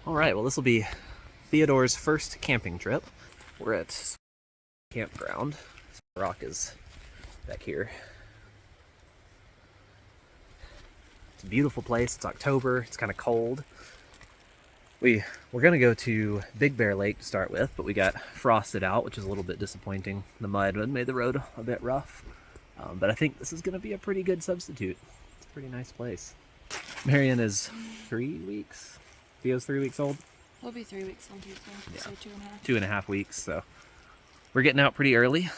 All right, well, this will be Theodore's first camping trip. We're at Campground. Rock is back here. It's a beautiful place. It's October. It's kind of cold. We're going to go to Big Bear Lake to start with, but we got frosted out, which is a little bit disappointing. The mud made the road a bit rough. But I think this is going to be a pretty good substitute. It's a pretty nice place. Marion is 3 weeks. Theo's 3 weeks old. He'll be 3 weeks on Tuesday, yeah. So 2.5. 2.5 weeks, so we're getting out pretty early.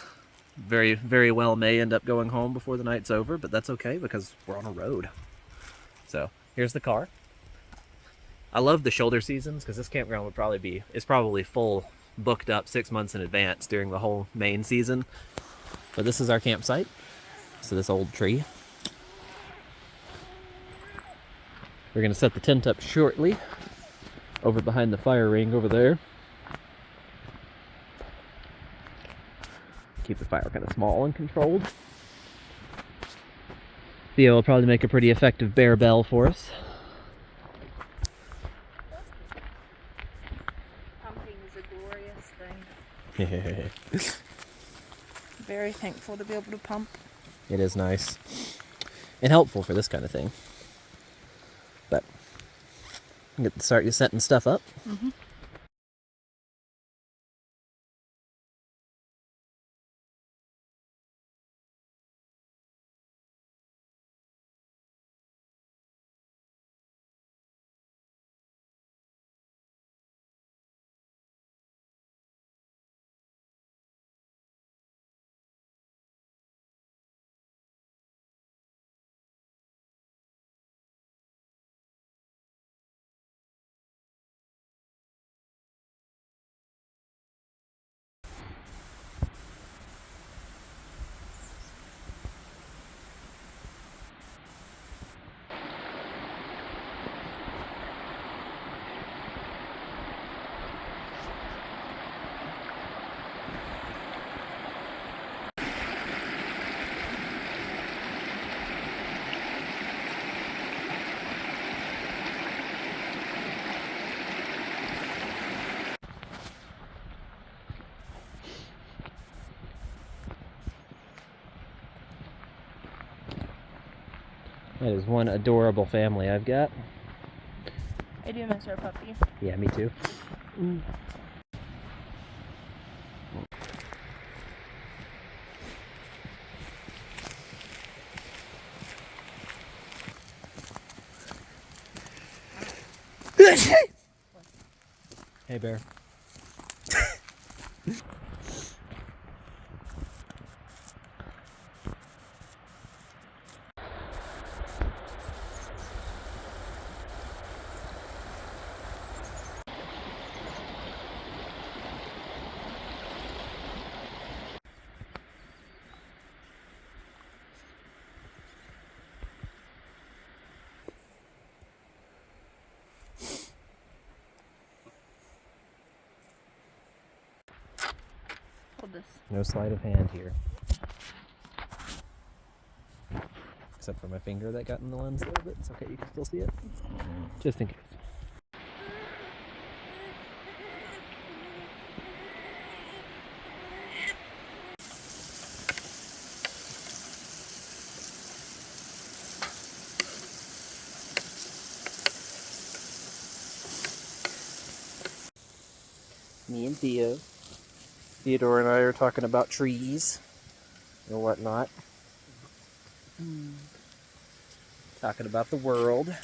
Very, very well may end up going home before the night's over, but that's okay because we're on a road. So here's the car. I love the shoulder seasons because this campground is probably full booked up 6 months in advance during the whole main season. But this is our campsite. So this old tree. We're gonna set the tent up shortly over behind the fire ring over there. Keep the fire kind of small and controlled. Theo will probably make a pretty effective bear bell for us. Pumping is a glorious thing. Very thankful to be able to pump. It is nice and helpful for this kind of thing. But start you setting stuff up. Mm-hmm. That is one adorable family I've got. I do miss our puppy. Yeah, me too. Hey, bear. Hold this. No sleight of hand here. Except for my finger that got in the lens a little bit. It's okay, you can still see it. Just in case. Me and Theo. Theodore and I are talking about trees and whatnot. Talking about the world.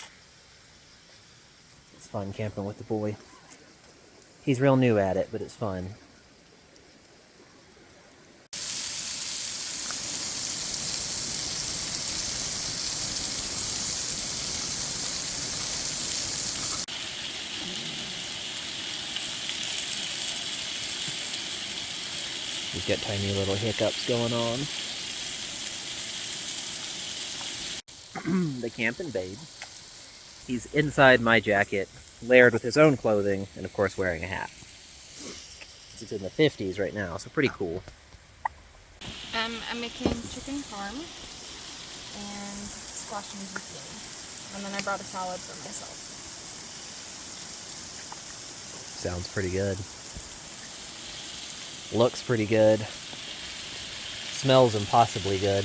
It's fun camping with the boy. He's real new at it, but it's fun. We've got tiny little hiccups going on. The camping babe. He's inside my jacket, layered with his own clothing, and of course wearing a hat. It's in the 50s right now, so pretty cool. I'm making chicken parm and squash and zucchini. And then I brought a salad for myself. Sounds pretty good. Looks pretty good. Smells impossibly good.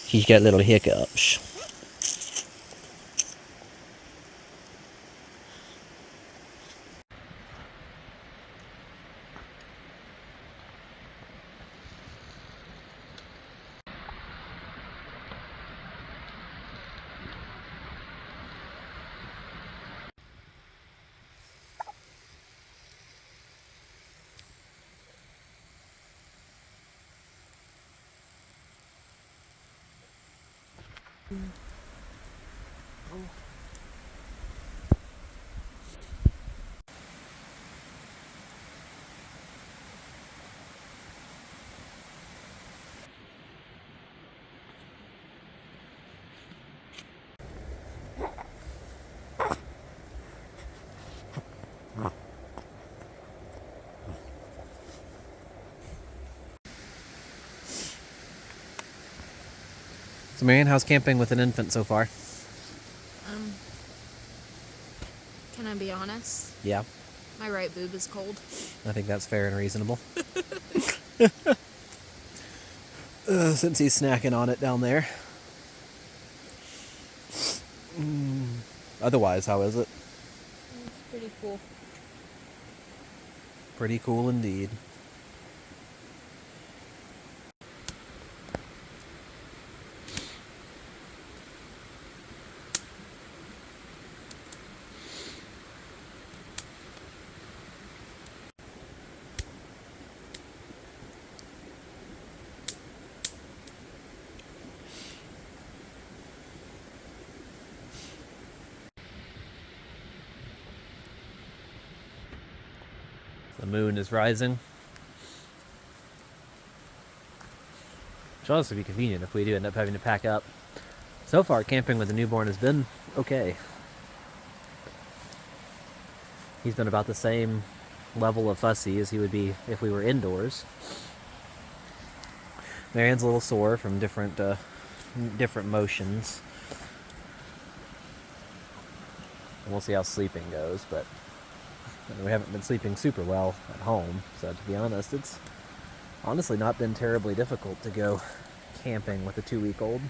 He's got little hiccups. So Marianne, how's camping with an infant so far? Can I be honest? Yeah, My right boob is cold. I think that's fair and reasonable. Since he's snacking on it down there. Otherwise, how is it? It's pretty cool. Pretty cool indeed. The moon is rising. Which will also be convenient if we do end up having to pack up. So far, camping with a newborn has been okay. He's been about the same level of fussy as he would be if we were indoors. Marianne's a little sore from different motions. And we'll see how sleeping goes, but we haven't been sleeping super well at home, so to be honest, it's honestly not been terribly difficult to go camping with a 2-week-old.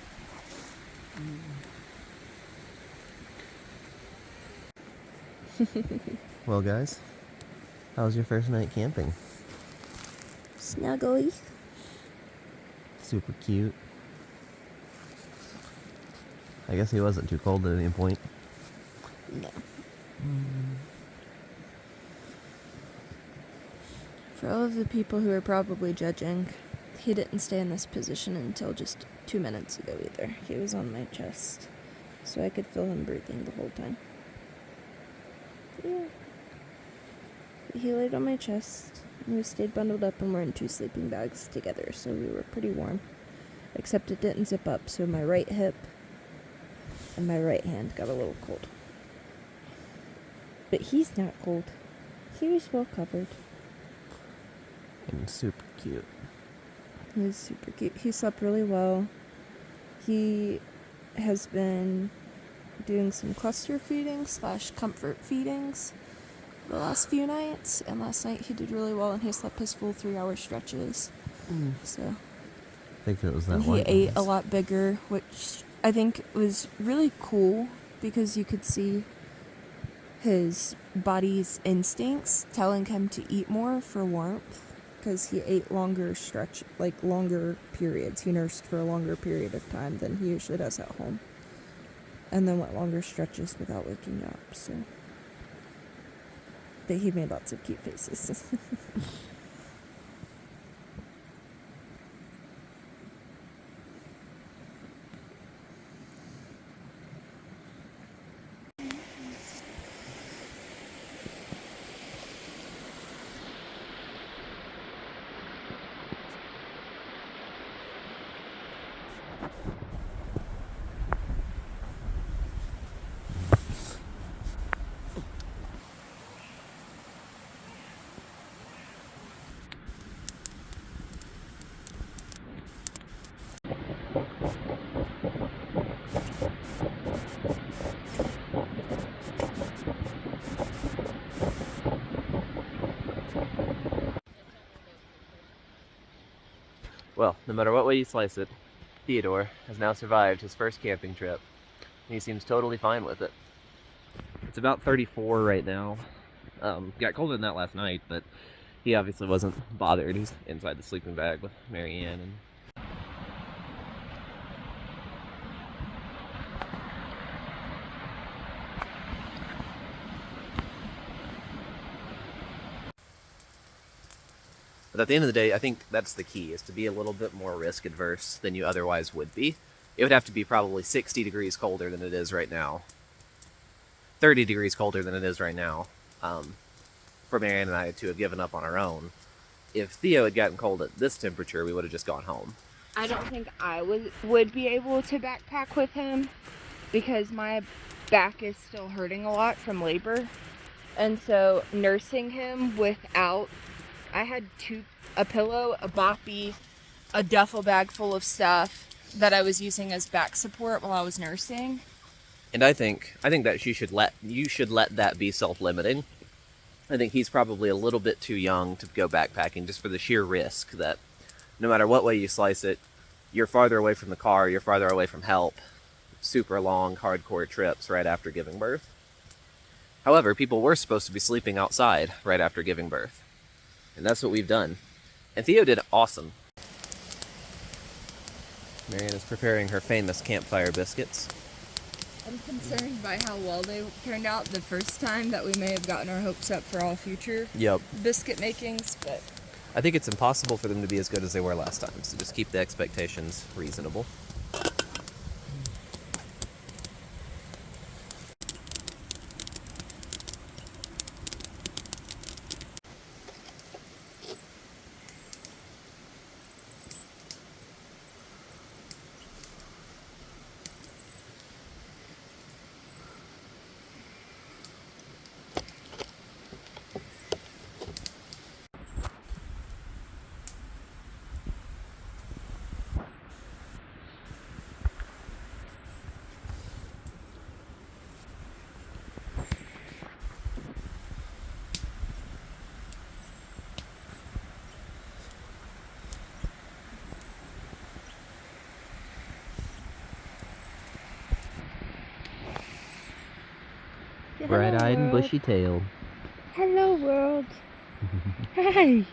Well, guys, how was your first night camping? Snuggly. Super cute. I guess he wasn't too cold at any point. No. For all of the people who are probably judging, he didn't stay in this position until just 2 minutes ago either. He was on my chest, so I could feel him breathing the whole time. Yeah. He laid on my chest, and we stayed bundled up and we're in 2 sleeping bags together, so we were pretty warm. Except it didn't zip up, so my right hip and my right hand got a little cold. But he's not cold. He was well covered. And super cute. He was super cute. He slept really well. He has been doing some cluster feedings / comfort feedings the last few nights, and last night he did really well and he slept his full 3-hour stretches. So I think it was that and he ate a lot bigger, which I think was really cool because you could see his body's instincts telling him to eat more for warmth, because he ate longer periods. He nursed for a longer period of time than he usually does at home, and then went longer stretches without waking up. So, but he made lots of cute faces. Well, no matter what way you slice it, Theodore has now survived his first camping trip. And he seems totally fine with it. It's about 34 right now. Got colder than that last night, but he obviously wasn't bothered. He's inside the sleeping bag with Marianne. And but at the end of the day, I think that's the key, is to be a little bit more risk adverse than you otherwise would be. It would have to be probably 60 degrees colder than it is right now. 30 degrees colder than it is right now. For Marianne and I to have given up on our own. If Theo had gotten cold at this temperature, we would have just gone home. I don't think I would be able to backpack with him because my back is still hurting a lot from labor. And so nursing him without, I had a pillow, a boppy, a duffel bag full of stuff that I was using as back support while I was nursing. And I think that you should let that be self-limiting. I think he's probably a little bit too young to go backpacking, just for the sheer risk that no matter what way you slice it, you're farther away from the car, you're farther away from help. Super long, hardcore trips right after giving birth. However, people were supposed to be sleeping outside right after giving birth. And that's what we've done. And Theo did awesome. Marianne is preparing her famous campfire biscuits. I'm concerned by how well they turned out the first time, that we may have gotten our hopes up for all future biscuit makings, but I think it's impossible for them to be as good as they were last time, so just keep the expectations reasonable. Bright-eyed and bushy-tailed. hello world. Hi.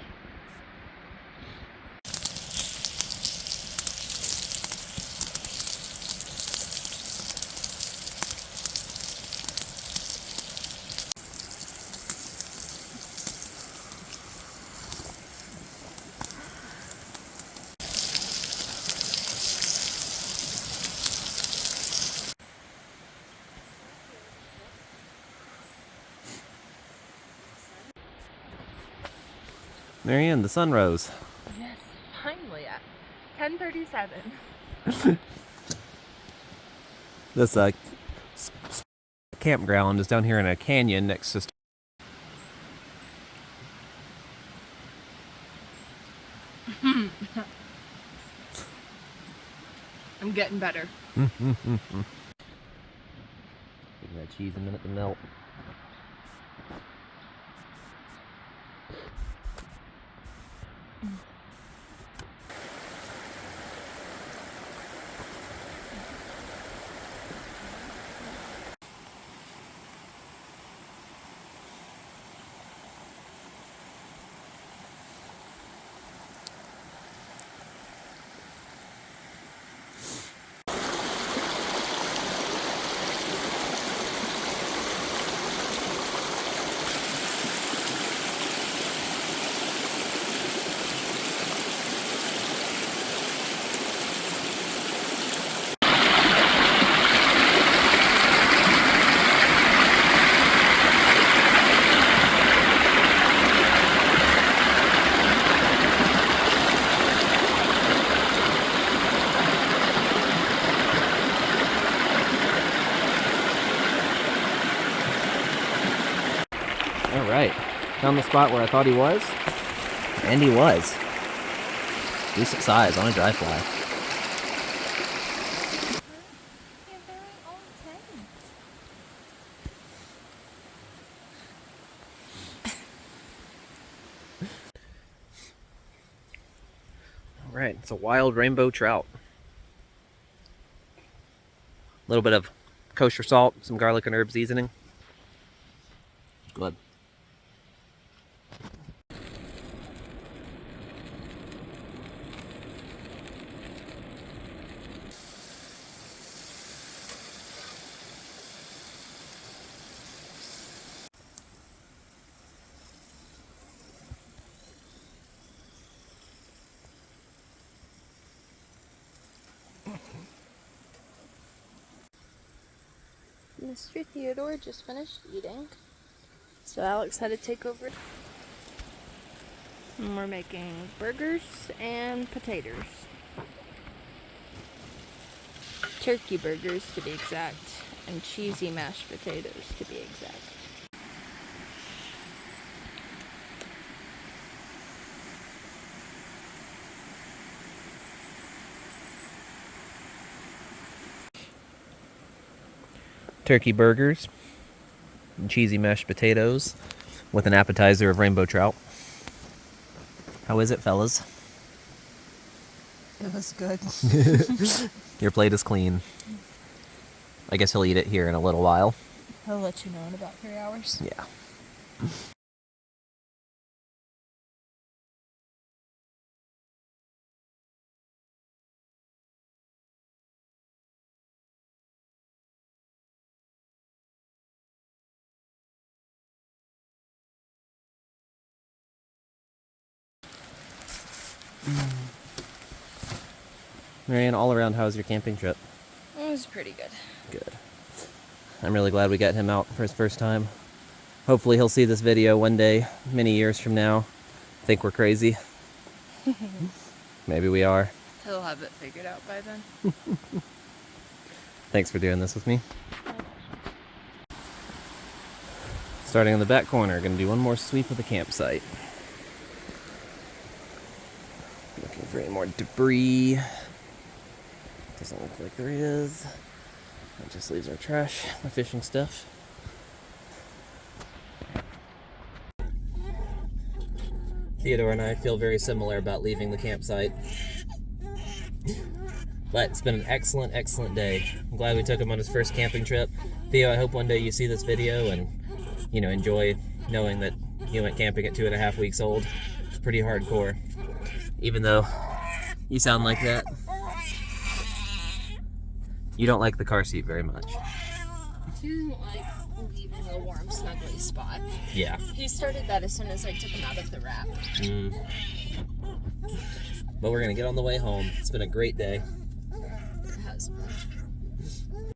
Marianne, the sun rose. Yes, finally at 10:37. This campground is down here in a canyon next to... I'm getting better. Getting that cheese a minute to melt. Alright, found the spot where I thought he was, and he was. Decent size on a dry fly. Right, it's a wild rainbow trout. A little bit of kosher salt, some garlic and herb seasoning. Good. Mr. Theodore just finished eating, so Alex had to take over. And we're making burgers and potatoes. Turkey burgers to be exact, and cheesy mashed potatoes to be exact. Turkey burgers and cheesy mashed potatoes with an appetizer of rainbow trout. How is it, fellas? It was good. Your plate is clean. I guess he'll eat it here in a little while. I'll let you know in about 3 hours. Yeah. Marianne, all around, how was your camping trip? It was pretty good. Good. I'm really glad we got him out for his first time. Hopefully he'll see this video one day, many years from now. Think we're crazy. Maybe we are. He'll have it figured out by then. Thanks for doing this with me. Starting in the back corner, gonna do one more sweep of the campsite. Looking for any more debris. Doesn't look like there is. That just leaves our trash, my fishing stuff. Theodore and I feel very similar about leaving the campsite. But it's been an excellent, excellent day. I'm glad we took him on his first camping trip. Theo, I hope one day you see this video and, enjoy knowing that he went camping at 2.5 weeks old. It's pretty hardcore. Even though you sound like that. You don't like the car seat very much. He doesn't like leaving a warm, snuggly spot. Yeah. He started that as soon as I took him out of the wrap. But we're gonna get on the way home. It's been a great day. It has been.